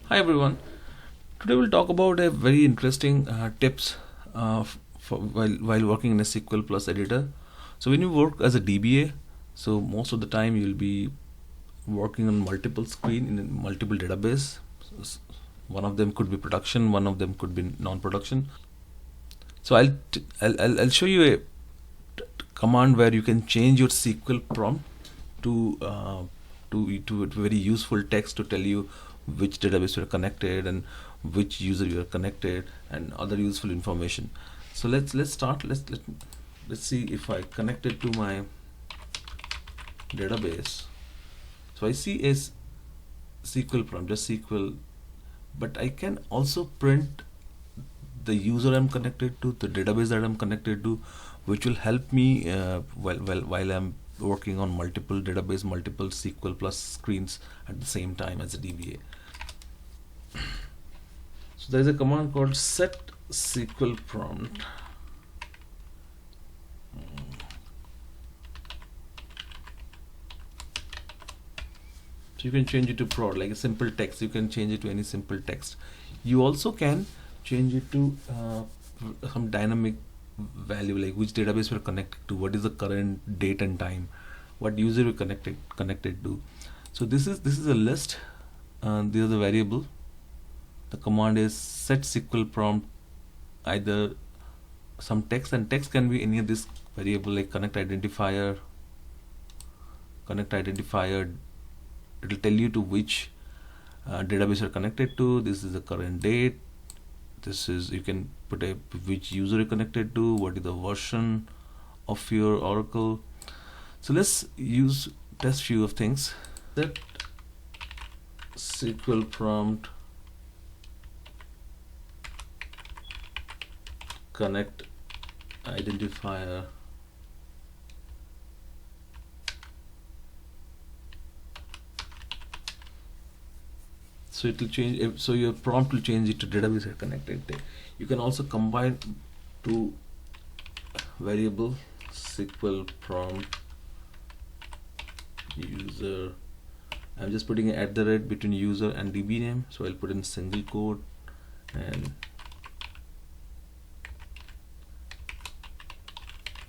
Hi everyone. Today we'll talk about a very interesting tips while working in a SQL Plus editor. So when you work as a DBA, so most of the time you'll be working on multiple screen in multiple database. One of them could be production, one of them could be non-production. So I'll show you a command where you can change your SQL prompt to a very useful text to tell you which database you are connected and which user you are connected and other useful information. So let's start. Let's see if I connect it to my database. So I see a SQL prompt, just SQL, but I can also print the user I'm connected to, the database that I'm connected to, which will help me while I'm working on multiple database, multiple SQL Plus screens at the same time as a DBA. So there is a command called set SQL prompt. So you can change it to prod, like a simple text. You can change it to any simple text. You also can change it to some dynamic value, like which database we're connected to, what is the current date and time, what user we connected to. So this is a list. These are the variable. The command is set SQL prompt, either some text, and text can be any of this variable like connect identifier. It will tell you to which database you're connected to. This is the current date. This is, you can put a which user you're connected to, what is the version of your Oracle. So let's test few of things. Set SQL prompt connect identifier so it will change. So your prompt will change it to database you're connected to. You can also combine two variable SQL prompt user. I'm just putting an @ between user and DB name, so I'll put in single quote and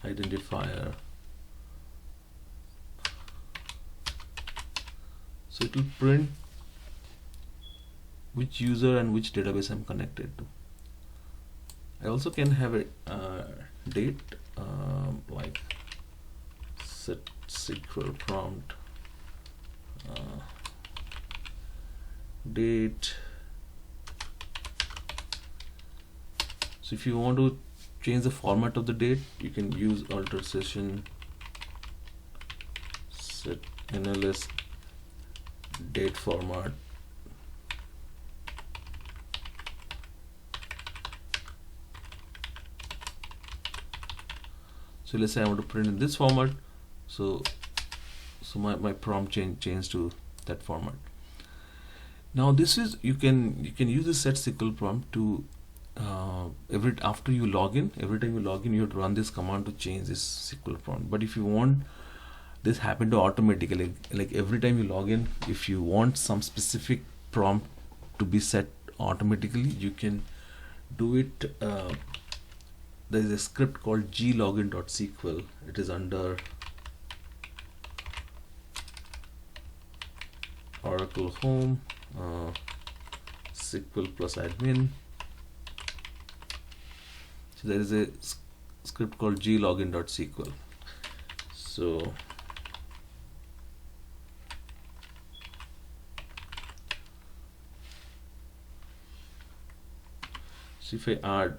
identifier. So it will print which user and which database I'm connected to. I also can have a date, like set SQL prompt date. So if you want to change the format of the date, you can use alter session set NLS date format. So let's say I want to print in this format, so my prompt changed to that format. Now this is, you can use the set SQL prompt to after you log in, every time you log in, you have to run this command to change this SQL prompt. But if you want this happen to automatically, like every time you log in, if you want some specific prompt to be set automatically, you can do it. There is a script called glogin.sql. It is under Oracle Home, SQL Plus admin. So there is a script called glogin.sql. So if I add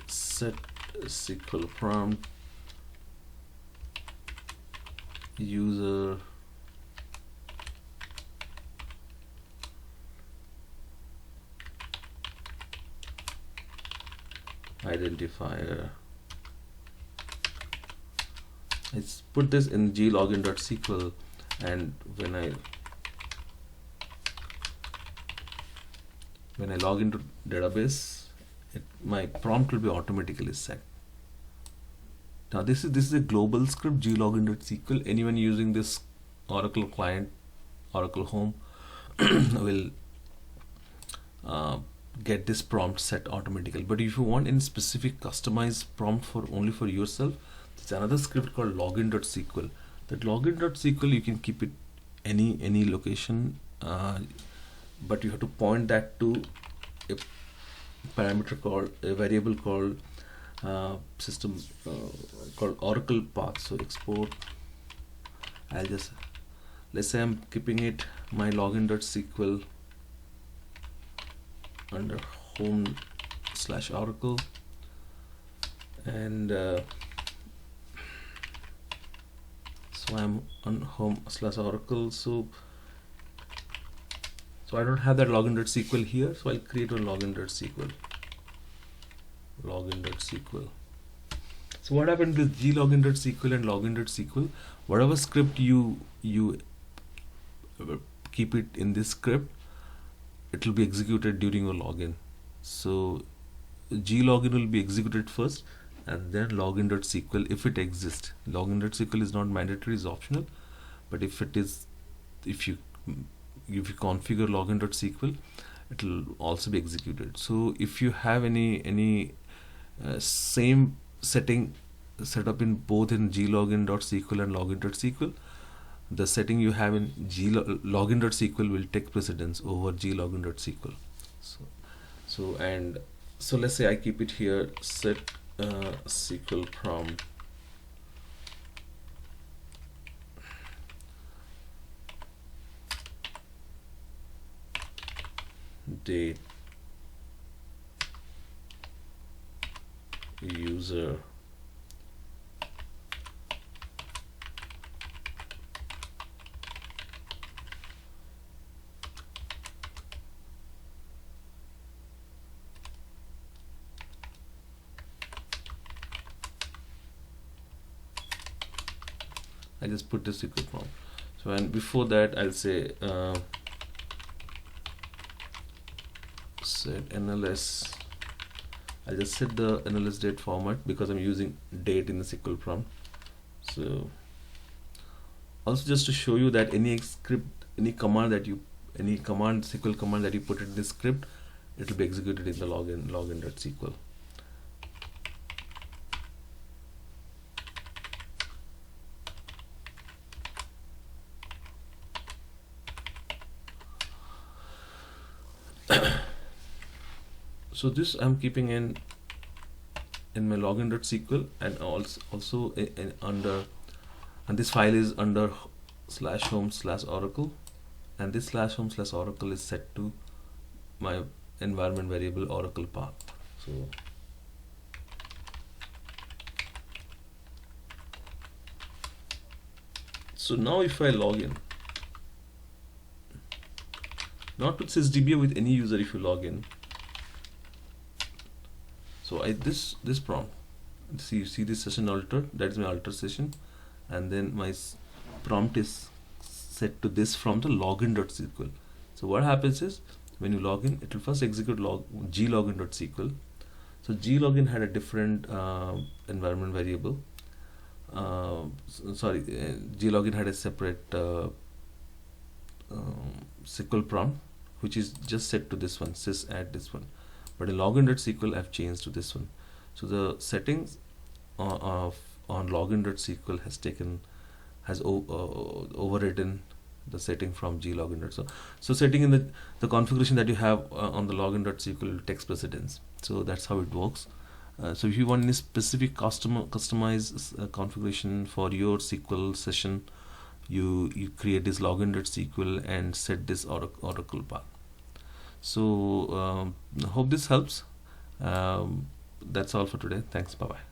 set SQL prompt user identifier, let's put this in glogin.sql, and when I log into database, my prompt will be automatically set. Now this is a global script, glogin.sql. Anyone using this Oracle client, Oracle Home will uh, get this prompt set automatically. But if you want any specific customized prompt for only for yourself, there's another script called login.sql. That login.sql, you can keep it any location, but you have to point that to a parameter called a variable called system called Oracle path. So export, I'll just, let's say I'm keeping it my login.sql under home/Oracle, and so I'm on home/Oracle. So I don't have that login.sql here, so I'll create a login.sql. So what happened with glogin.sql and login.sql? Whatever script you keep it in this script, it will be executed during your login. So glogin will be executed first, and then login.sql if it exists. Login.sql is not mandatory, is optional, but if it is, if you configure login.sql, it will also be executed. So if you have any same setting set up in both in glogin.sql and login.sql, the setting you have in login.sql will take precedence over glogin.sql. So let's say I keep it here, set SQL prompt date user I just put the SQL prompt. So, and before that I'll say set NLS. I'll just set the NLS date format because I'm using date in the SQL prompt. So also just to show you that any script, any SQL command that you put in this script, it will be executed in the login.sql. So this I'm keeping in my login.sql, and also under, and this file is under /home/Oracle, and this /home/Oracle is set to my environment variable Oracle path. So now if I log in, not with sysdb, with any user, if you log in, so this prompt, see this session altered, that is my alter session, and then my prompt is set to this from the login.sql. So what happens is, when you log in, it will first execute glogin.sql. So glogin had a different environment variable. Glogin had a separate SQL prompt, which is just set to this one, sys add this one. But in login.sql, I've changed to this one. So the settings on login.sql has overridden the setting from glogin. So setting in the configuration that you have on the login.sql takes precedence. So that's how it works. So if you want any specific customized configuration for your SQL session, you create this login.sql and set this Oracle path. So hope this helps. That's all for today. Thanks. Bye bye.